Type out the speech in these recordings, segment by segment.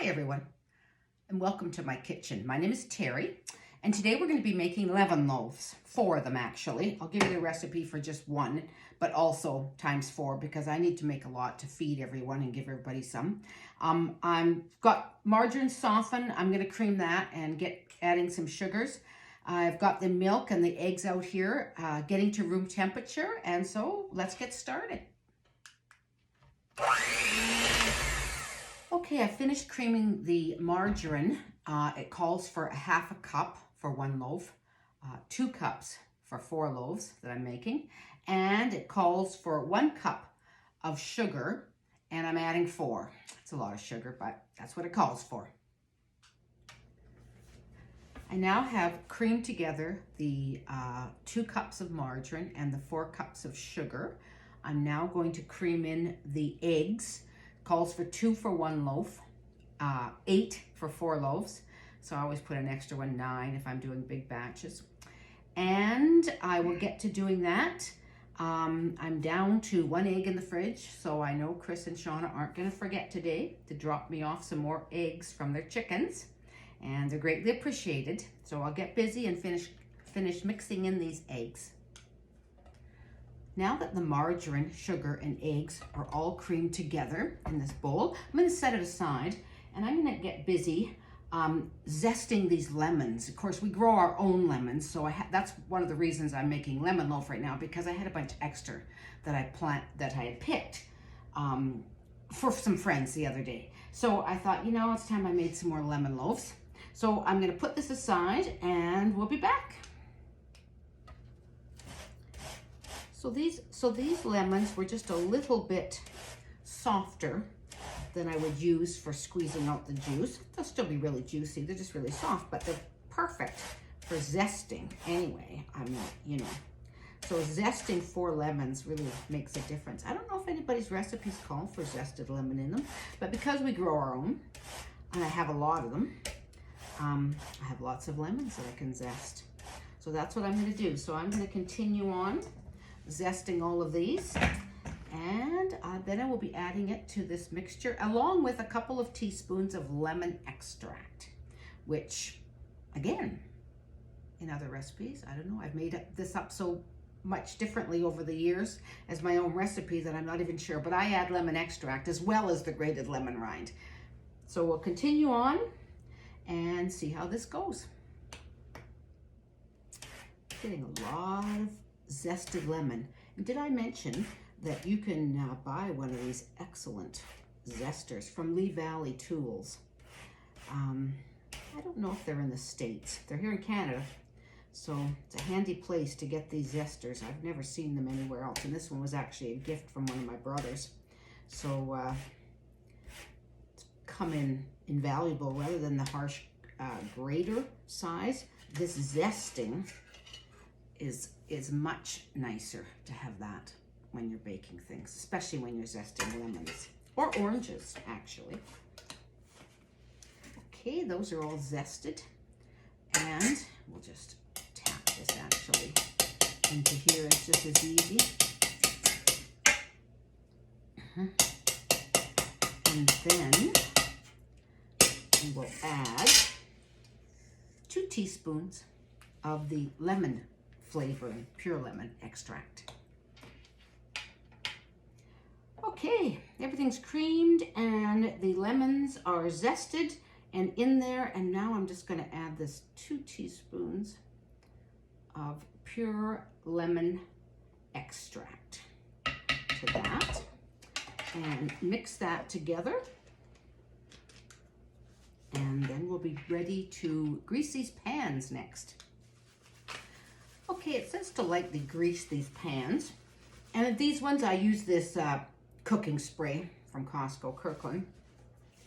Hi everyone, and welcome to my kitchen. My name is Terry, and today we're going to be making lemon loaves. 4 of them actually. I'll give you the recipe for just one, but also times 4 because I need to make a lot to feed everyone and give everybody some. I've got margarine softened. I'm going to cream that and adding some sugars. I've got the milk and the eggs out here getting to room temperature, and so let's get started. Okay, I finished creaming the margarine. It calls for 1/2 cup for 1 loaf, 2 cups for 4 loaves that I'm making, and it calls for 1 cup of sugar, and I'm adding 4. It's a lot of sugar, but that's what it calls for. I now have creamed together the 2 cups of margarine and the 4 cups of sugar. I'm now going to cream in the eggs. Calls for 2 for 1 loaf, 8 for 4 loaves. So I always put an extra one, 9 if I'm doing big batches. And I will get to doing that. I'm down to 1 egg in the fridge, so I know Chris and Shauna aren't going to forget today to drop me off some more eggs from their chickens, and they're greatly appreciated. So I'll get busy and finish mixing in these eggs. Now that the margarine, sugar, and eggs are all creamed together in this bowl, I'm going to set it aside, and I'm going to get busy zesting these lemons. Of course, we grow our own lemons, so that's one of the reasons I'm making lemon loaf right now, because I had a bunch extra that I had picked for some friends the other day. So I thought, you know, it's time I made some more lemon loaves. So I'm going to put this aside, and we'll be back. So these lemons were just a little bit softer than I would use for squeezing out the juice. They'll still be really juicy. They're just really soft, but they're perfect for zesting anyway. So zesting 4 lemons really makes a difference. I don't know if anybody's recipes call for zested lemon in them, but because we grow our own, and I have a lot of them, I have lots of lemons that I can zest. So that's what I'm going to do. So I'm going to continue on zesting all of these, and then I will be adding it to this mixture along with a couple of teaspoons of lemon extract, which again, in other recipes, I don't know, I've made this up so much differently over the years as my own recipe that I'm not even sure, but I add lemon extract as well as the grated lemon rind. So we'll continue on and see how this goes. Getting a lot of zested lemon. And did I mention that you can buy one of these excellent zesters from Lee Valley Tools? I don't know if they're in the States. They're here in Canada, so it's a handy place to get these zesters. I've never seen them anywhere else, and this one was actually a gift from one of my brothers. So it's come in invaluable rather than the harsh grater size. This zesting is much nicer to have that when you're baking things, especially when you're zesting lemons or oranges, actually. Okay, those are all zested, and we'll just tap this actually into here. It's just as easy. And then we will add 2 teaspoons of the lemon flavoring, pure lemon extract. Okay, everything's creamed and the lemons are zested and in there, and now I'm just going to add this 2 teaspoons of pure lemon extract to that and mix that together, and then we'll be ready to grease these pans next. Okay, it says to lightly grease these pans, and these ones I use this cooking spray from Costco, Kirkland,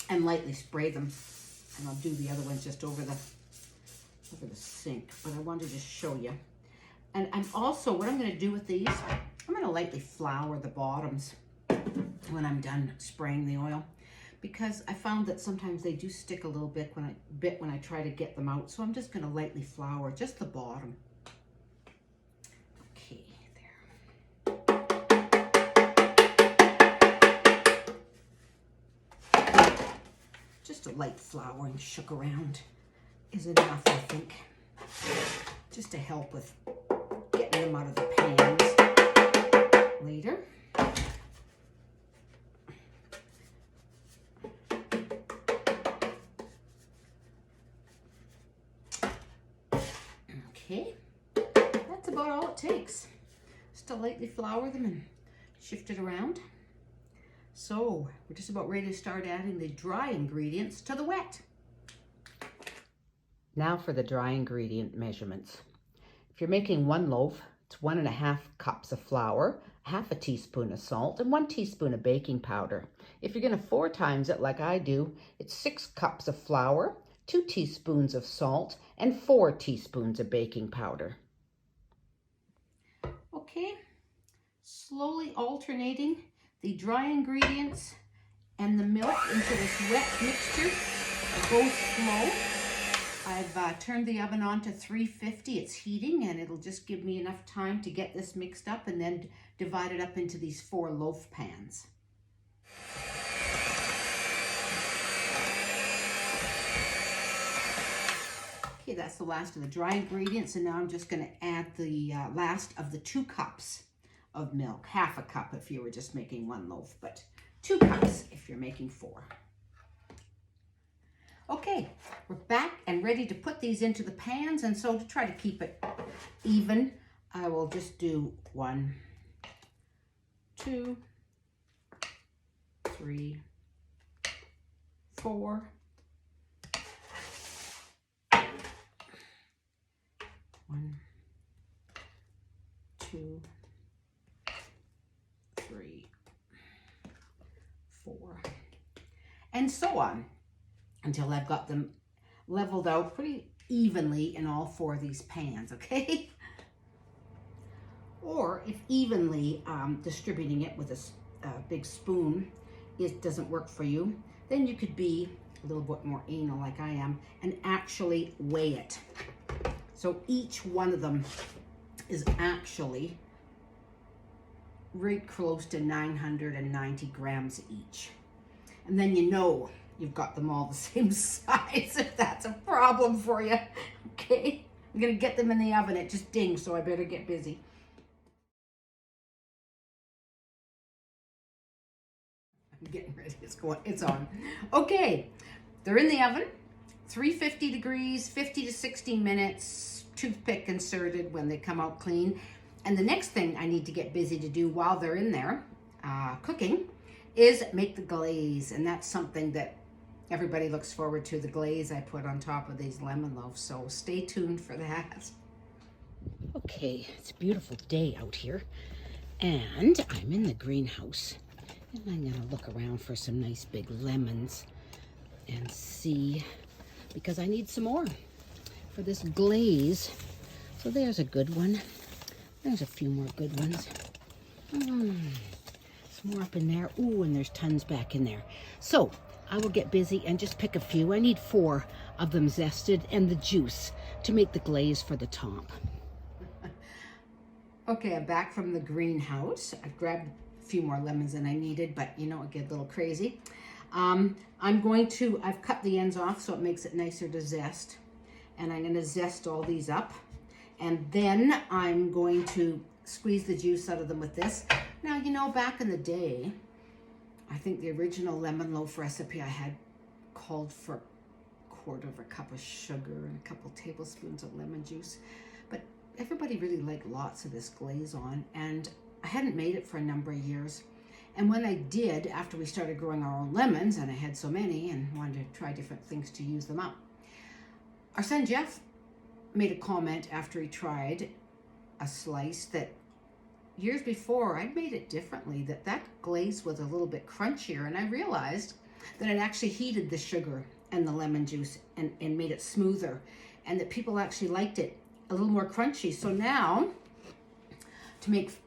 and lightly spray them, and I'll do the other ones just over the sink, but I wanted to show you. And I'm also, what I'm going to do with these, I'm going to lightly flour the bottoms when I'm done spraying the oil, because I found that sometimes they do stick a little bit when I try to get them out. So I'm just going to lightly flour just the bottom. Just a light flouring shook around is enough, I think, just to help with getting them out of the pans later. Okay, that's about all it takes. Just to lightly flour them and shift it around. So we're just about ready to start adding the dry ingredients to the wet. Now for the dry ingredient measurements. If you're making 1 loaf, it's 1.5 cups of flour, half a teaspoon of salt, and 1 teaspoon of baking powder. If you're going to 4 times it like I do, it's 6 cups of flour, 2 teaspoons of salt, and 4 teaspoons of baking powder. Okay, slowly alternating the dry ingredients and the milk into this wet mixture. Go slow. I've turned the oven on to 350. It's heating, and it'll just give me enough time to get this mixed up and then divide it up into these 4 loaf pans. Okay, that's the last of the dry ingredients, and now I'm just going to add the last of the 2 cups of milk. Half a cup if you were just making 1 loaf, but 2 cups if you're making 4. Okay, we're back and ready to put these into the pans, and so to try to keep it even, I will just do 1, 2, 3, 4, 1, 2, 3, 4, and so on, until I've got them leveled out pretty evenly in all 4 of these pans, okay? Or if evenly distributing it with a big spoon it doesn't work for you, then you could be a little bit more anal like I am and actually weigh it. So each one of them is actually right close to 990 grams each. And then you know you've got them all the same size if that's a problem for you. Okay, I'm gonna get them in the oven. It just dinged, so I better get busy. I'm getting ready. It's on. Okay, they're in the oven. 350 degrees, 50 to 60 minutes, toothpick inserted when they come out clean. And the next thing I need to get busy to do while they're in there cooking is make the glaze. And that's something that everybody looks forward to, the glaze I put on top of these lemon loaves. So stay tuned for that. Okay, it's a beautiful day out here. And I'm in the greenhouse. And I'm gonna look around for some nice big lemons and see, because I need some more for this glaze. So there's a good one. There's a few more good ones. Some more up in there. Ooh, and there's tons back in there. So I will get busy and just pick a few. I need 4 of them zested and the juice to make the glaze for the top. Okay, I'm back from the greenhouse. I've grabbed a few more lemons than I needed, but you know, it get a little crazy. I've cut the ends off so it makes it nicer to zest. And I'm gonna zest all these up. And then I'm going to squeeze the juice out of them with this. Now, you know, back in the day, I think the original lemon loaf recipe I had called for 1/4 cup of sugar and a couple tablespoons of lemon juice. But everybody really liked lots of this glaze on, and I hadn't made it for a number of years. And when I did, after we started growing our own lemons, and I had so many and wanted to try different things to use them up, our son Jeff made a comment after he tried a slice that years before I'd made it differently, that glaze was a little bit crunchier, and I realized that it actually heated the sugar and the lemon juice and made it smoother, and that people actually liked it a little more crunchy. So now, to make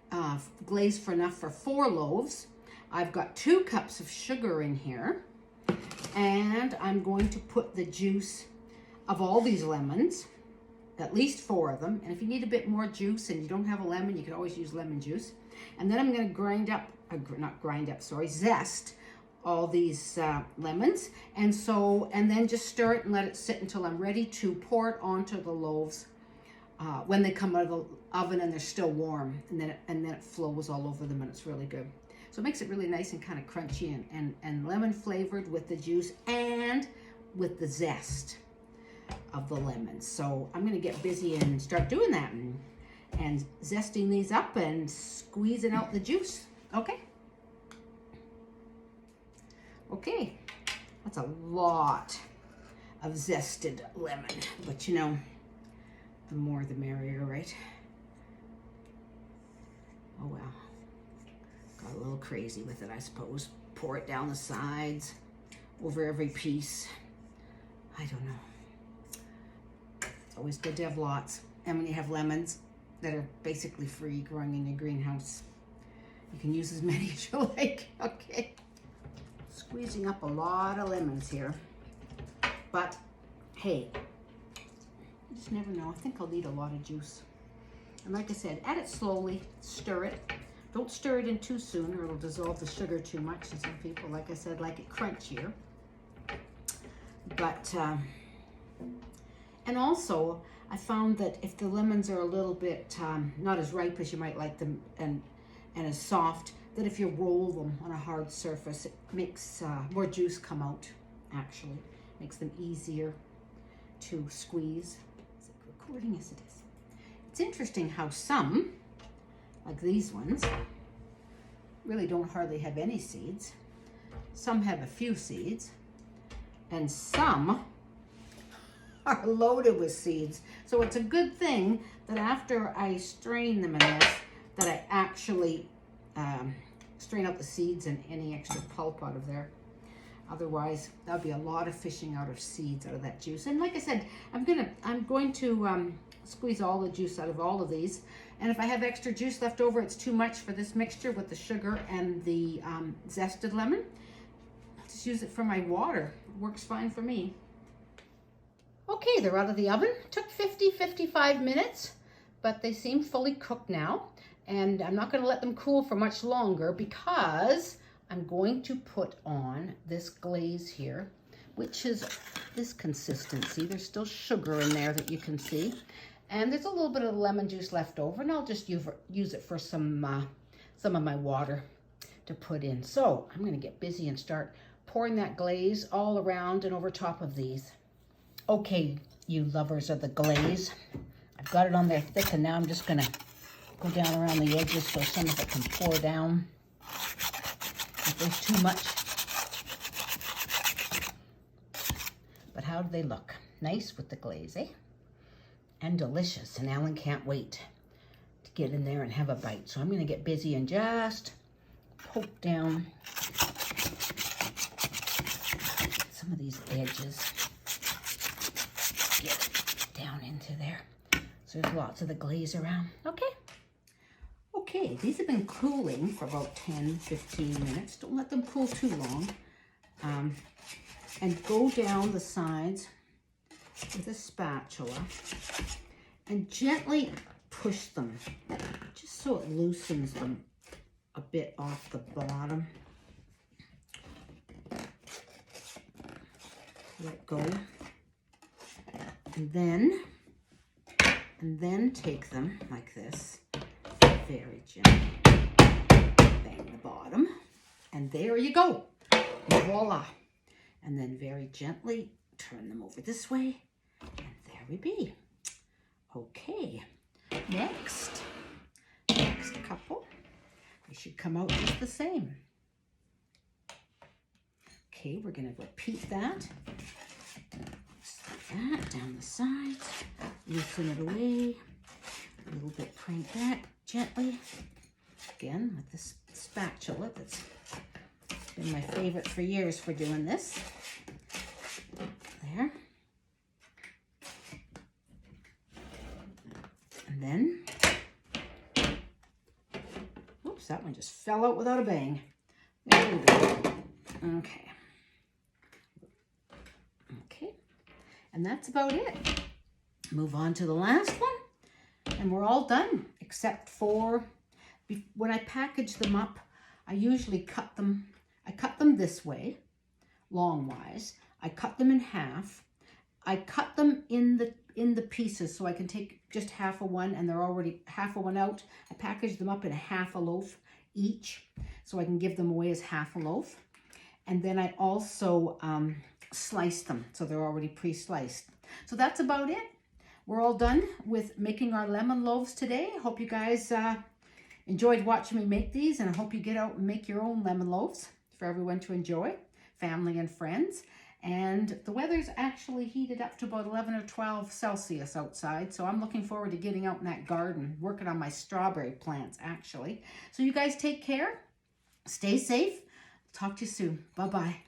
glaze for enough for 4 loaves, I've got 2 cups of sugar in here, and I'm going to put the juice of all these lemons, at least 4 of them. And if you need a bit more juice and you don't have a lemon, you can always use lemon juice. And then I'm going to zest all these lemons. And then just stir it and let it sit until I'm ready to pour it onto the loaves when they come out of the oven and they're still warm. And then it flows all over them and it's really good. So it makes it really nice and kind of crunchy and lemon flavored with the juice and with the zest of the lemons. So I'm gonna get busy and start doing that and zesting these up and squeezing out the juice. Okay, that's a lot of zested lemon, but you know, the more the merrier, right? Oh well, got a little crazy with it, I suppose. Pour it down the sides, over every piece. I don't know. It's always good to have lots. And when you have lemons that are basically free growing in your greenhouse, you can use as many as you like. Okay. Squeezing up a lot of lemons here. But hey, you just never know. I think I'll need a lot of juice. And like I said, add it slowly, stir it. Don't stir it in too soon or it'll dissolve the sugar too much. And some people, like I said, like it crunchier. But, and also I found that if the lemons are a little bit not as ripe as you might like them and as soft, that if you roll them on a hard surface, it makes more juice come out, actually. Makes them easier to squeeze. Is it recording? Yes, it is. It's interesting how some, like these ones, really don't hardly have any seeds. Some have a few seeds, and some are loaded with seeds. So it's a good thing that after I strain them in this, that I actually strain out the seeds and any extra pulp out of there. Otherwise, that'll be a lot of fishing out of seeds out of that juice. And like I said, I'm going to squeeze all the juice out of all of these. And if I have extra juice left over, it's too much for this mixture with the sugar and the zested lemon. Just use it for my water. It works fine for me. Okay, they're out of the oven. Took 55 minutes, but they seem fully cooked now. And I'm not going to let them cool for much longer because I'm going to put on this glaze here, which is this consistency. There's still sugar in there that you can see. And there's a little bit of lemon juice left over, and I'll just use it for some of my water to put in. So I'm going to get busy and start pouring that glaze all around and over top of these. Okay, you lovers of the glaze. I've got it on there thick, and now I'm just going to go down around the edges so some of it can pour down. If there's too much. But how do they look? Nice with the glaze, eh? And delicious. And Alan can't wait to get in there and have a bite. So I'm going to get busy and just poke down some of these edges. Get it down into there. So there's lots of the glaze around. Okay. Okay, these have been cooling for about 10-15 minutes. Don't let them cool too long. And go down the sides with a spatula and gently push them, just so it loosens them a bit off the bottom. Let go. And then take them like this. Very gently, bang the bottom, and there you go, voila. And then very gently turn them over this way, and there we be. Okay, next couple, they should come out just the same. Okay, we're going to repeat that. Just like that, down the sides, loosen it away, a little bit crank that gently, again with this spatula that's been my favorite for years for doing this. There. And then, oops, that one just fell out without a bang. There we go. Okay. Okay. And that's about it. Move on to the last one. And we're all done, except for when I package them up, I usually cut them. I cut them this way, long-wise. I cut them in half. I cut them in the pieces so I can take just half of one, and they're already half of one out. I package them up in half a loaf each so I can give them away as half a loaf. And then I also slice them so they're already pre-sliced. So that's about it. We're all done with making our lemon loaves today. I hope you guys enjoyed watching me make these, and I hope you get out and make your own lemon loaves for everyone to enjoy, family and friends. And the weather's actually heated up to about 11 or 12 Celsius outside, so I'm looking forward to getting out in that garden, working on my strawberry plants actually. So you guys take care, stay safe, talk to you soon, bye-bye.